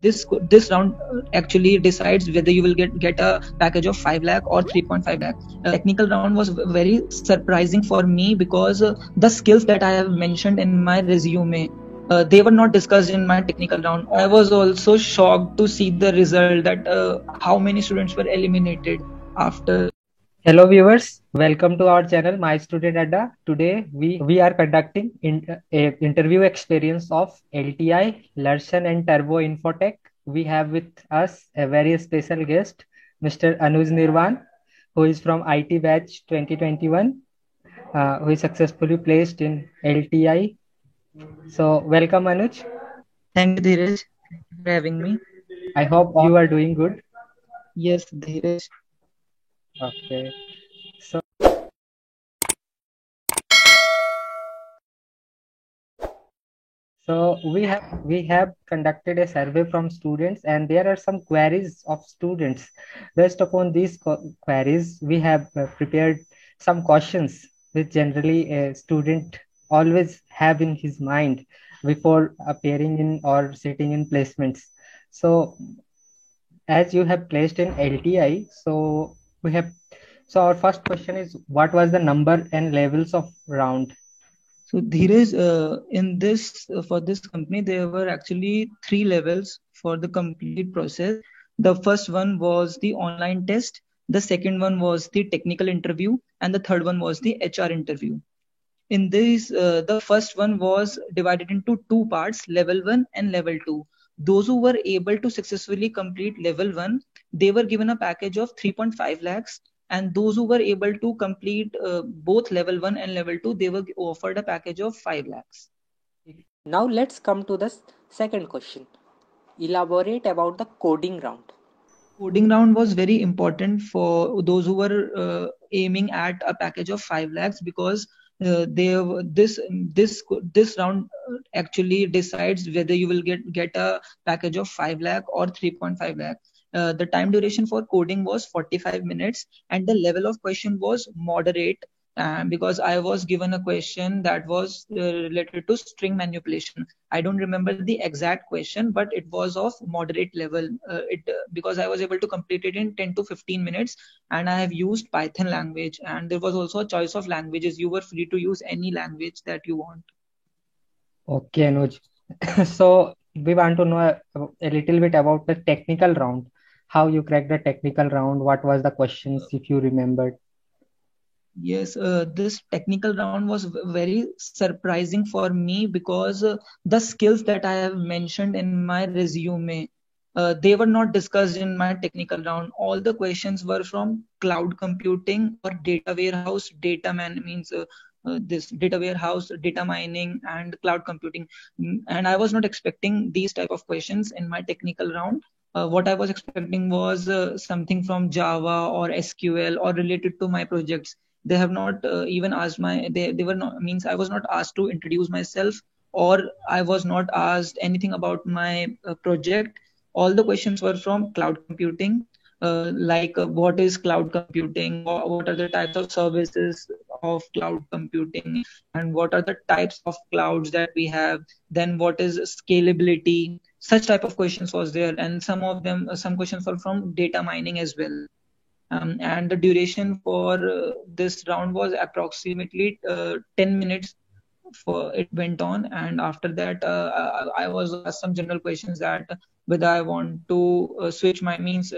this round actually decides whether you will get a package of 5 lakh or 3.5 lakh. Technical round was very surprising for me because the skills that I have mentioned in my resume, they were not discussed in my technical round. I was also shocked to see the result that how many students were eliminated after. Hello viewers, welcome to our channel My Student Adda. Today we are conducting a interview experience of LTI, Larsen and Turbo Infotech. We have with us a very special guest, Mr. Anuj Nirwan, who is from IT batch 2021, who is successfully placed in LTI. So welcome Anuj. Thank you, Dheeraj. Thank you for having me. I hope you are doing good. Yes, Dheeraj. Okay. So So we have conducted a survey from students, and there are some queries of students. Based upon these queries, we have prepared some questions which generally a student always have in his mind before appearing in or sitting in placements. So as you have placed in LTI, we have so our first question is, what was the number and levels of round? So Dheeraj, in this for this company, there were actually three levels for the complete process. The first one was the online test, the second one was the technical interview, and the third one was the HR interview. In this, the first one was divided into two parts, level 1 and level 2. Those who were able to successfully complete level 1, they were given a package of 3.5 lakhs, and those who were able to complete both level 1 and level 2, they were offered a package of 5 lakhs. Now let's come to the second question. Elaborate about the coding round. Coding round was very important for those who were aiming at a package of 5 lakhs because this round actually decides whether you will get a package of 5 lakh or 3.5 lakh. The time duration for coding was 45 minutes and the level of question was moderate, because I was given a question that was related to string manipulation. I don't remember the exact question, but it was of moderate level. It Because I was able to complete it in 10 to 15 minutes, and I have used Python language. And there was also a choice of languages. You were free to use any language that you want. Okay, Anuj. So we want to know a little bit about the technical round. How you cracked the technical round? What was the questions, if you remembered? Yes, this technical round was very surprising for me because the skills that I have mentioned in my resume, they were not discussed in my technical round. All the questions were from cloud computing or data warehouse, this data warehouse, data mining, and cloud computing. And I was not expecting these type of questions in my technical round. What I was expecting was something from Java or SQL or related to my projects. They have not even asked they were not means I was not asked to introduce myself, or I was not asked anything about my project. All the questions were from cloud computing, like what is cloud computing, what are the types of services of cloud computing, and what are the types of clouds that we have, then what is scalability. Such type of questions was there, and some questions were from data mining as well. And the duration for this round was approximately 10 minutes for it went on. And after that, I was asked some general questions that whether I want to switch my means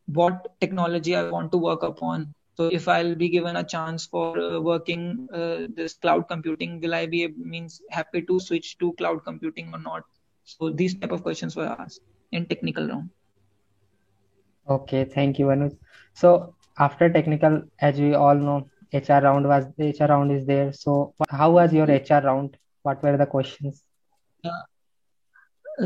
what technology I want to work upon. So if I'll be given a chance for working this cloud computing, will I be means happy to switch to cloud computing or not? So these type of questions were asked in technical round. Okay, thank you, Anuj. So after technical, as we all know, HR round is there. So how was your HR round? What were the questions?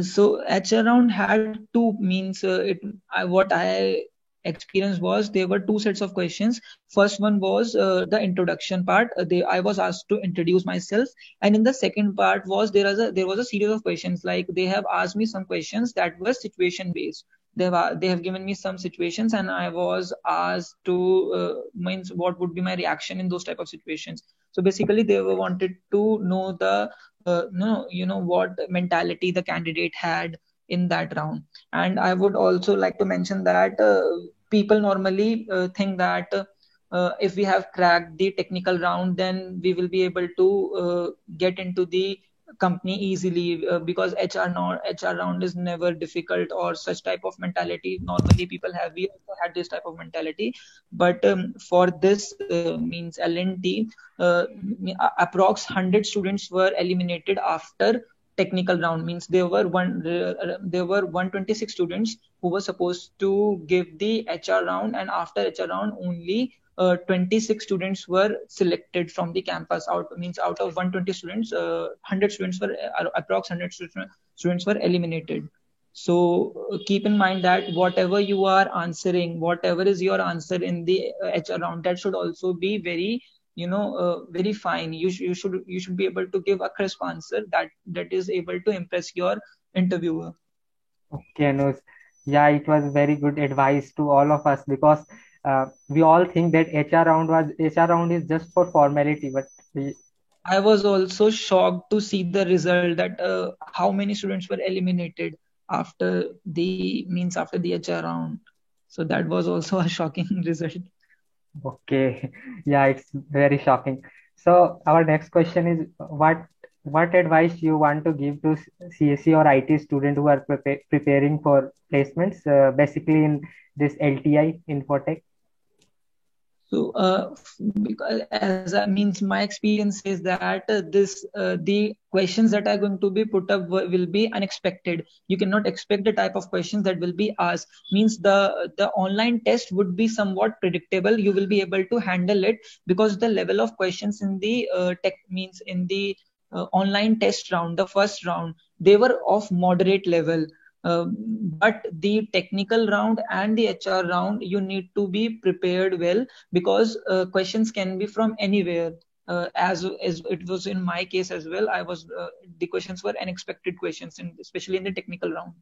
So HR round had two means what I experienced was there were two sets of questions. First one was the introduction part. I was asked to introduce myself, and in the second part was there was a series of questions. Like they have asked me some questions that were situation based. They have given me some situations, and I was asked to means what would be my reaction in those type of situations. So basically, they wanted to know the no, you know what mentality the candidate had in that round. And I would also like to mention that people normally think that if we have cracked the technical round, then we will be able to get into the company easily, because HR round is never difficult or such type of mentality. Normally people have, we also had this type of mentality, but for this means L&T, approx 100 students were eliminated after technical round. Means there were 126 students who were supposed to give the HR round, and after HR round only 26 students were selected from the campus. Out of 120 students, 100 students were approx 100 students were eliminated. So keep in mind that whatever you are answering, whatever is your answer in the HR round, that should also be very, very fine. You should be able to give a crisp answer that is able to impress your interviewer. Okay, Anuj. Yeah, it was very good advice to all of us, because we all think that HR round is just for formality, but I was also shocked to see the result, that how many students were eliminated after the HR round. So that was also a shocking result. okay, yeah, it's very shocking. So our next question is, what advice you want to give to CSE or IT student who are preparing for placements, basically in this LTI Infotech? So, because as I means, my experience is that the questions that are going to be put up will be unexpected. You cannot expect the type of questions that will be asked. Means the online test would be somewhat predictable. You will be able to handle it, because the level of questions in the tech means in the online test round, the first round, they were of moderate level. But the technical round and the HR round, you need to be prepared well, because questions can be from anywhere. As it was in my case as well, the questions were unexpected questions, especially in the technical round.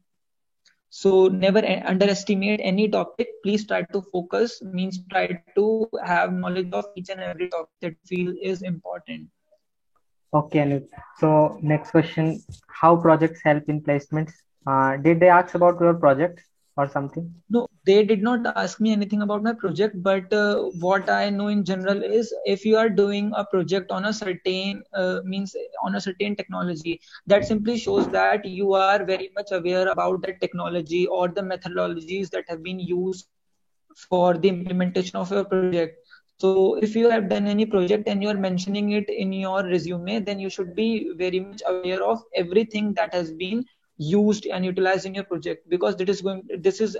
So never underestimate any topic. Please try to focus, means try to have knowledge of each and every topic that you feel is important. Okay, Anuj. So next question, how projects help in placements? Did they ask about your project or something? No, they did not ask me anything about my project, but what I know in general is, if you are doing a project on a certain means on a certain technology, that simply shows that you are very much aware about that technology or the methodologies that have been used for the implementation of your project. So if you have done any project and you are mentioning it in your resume, then you should be very much aware of everything that has been used and utilized in your project, because this is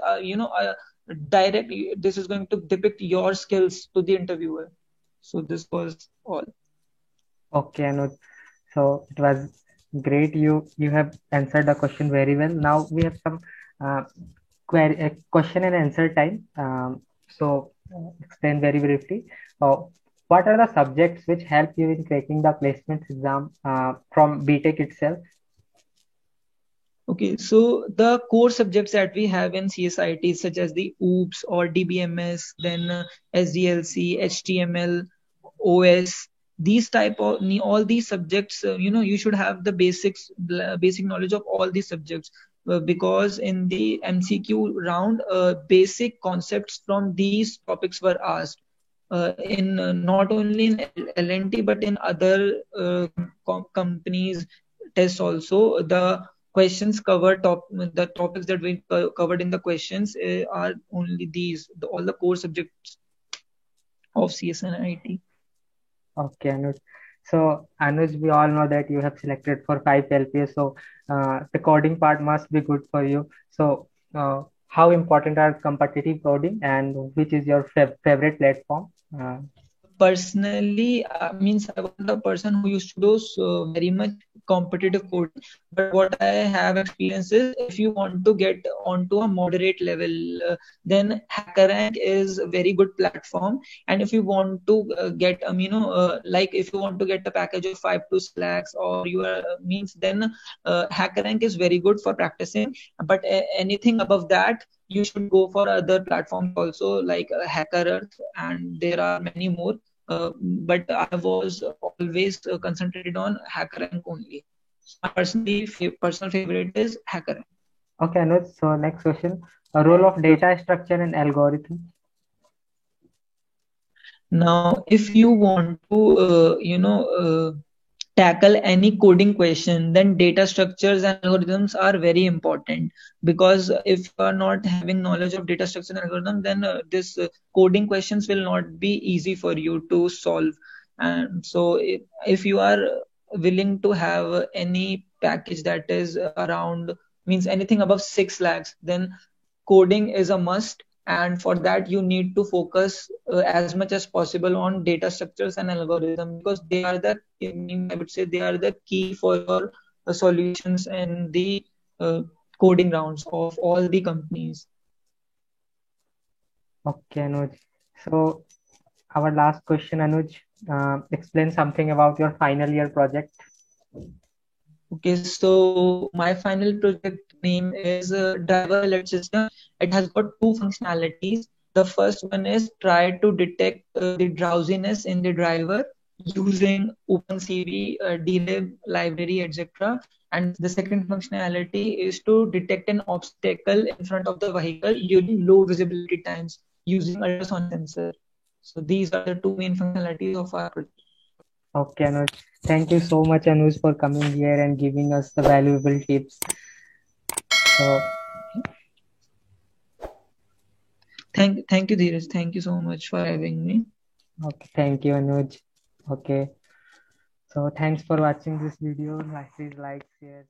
direct this is going to depict your skills to the interviewer. So this was all. Okay, Anuj. So it was great. You have answered the question very well. Now we have some uh, question and answer time. So explain very briefly. Uh, what are the subjects which help you in cracking the placements exam from BTech itself? Okay, so the core subjects that we have in CSIT, such as the OOPS or DBMS, then SDLC, HTML, OS, these type of all these subjects, you should have the basic knowledge of all these subjects, because in the MCQ round, basic concepts from these topics were asked. In not only in L&T but in other companies tests also, the questions the topics that we covered in the questions are only all the core subjects of CS and IT. Okay, Anuj. So, Anuj, we all know that you have selected for 5 LPA, so the coding part must be good for you. So, how important are competitive coding, and which is your favorite platform? Personally, means I was the person who used to do very much competitive coding. But what I have experienced is, if you want to get onto a moderate level, then HackerRank is a very good platform. And if you want to get like if you want to get a package of 5 to 6 lakhs, or you are means, then HackerRank is very good for practicing. But anything above that, you should go for other platforms also, like HackerEarth, and there are many more. But I was always concentrated on HackerRank only. So my personal favorite is HackerRank. Okay, Anuj. So next question: a role of data structure and algorithm. Now, if you want to, tackle any coding question, then data structures and algorithms are very important, because if you are not having knowledge of data structure and algorithm, then this coding questions will not be easy for you to solve. And so, if you are willing to have any package that is around, means anything above 6 lakhs, then coding is a must, and for that you need to focus as much as possible on data structures and algorithm, because they are the, I would say, they are the key for your solutions and the uh, coding rounds of all the companies. Okay, Anuj. So our last question, Anuj. Explain something about your final year project. Okay, so my final project name is Driver Alert System. It has got two functionalities. The first one is try to detect the drowsiness in the driver using OpenCV, DLib library, etc. And the second functionality is to detect an obstacle in front of the vehicle during low visibility times using ultrasonic sensor. So these are the two main functionalities of our project. Okay, Anuj. Thank you so much, Anuj, for coming here and giving us the valuable tips. So, Thank you, Dheeraj. Thank you so much for having me. okay, thank you, Anuj. Okay. So thanks for watching this video. Please like, share.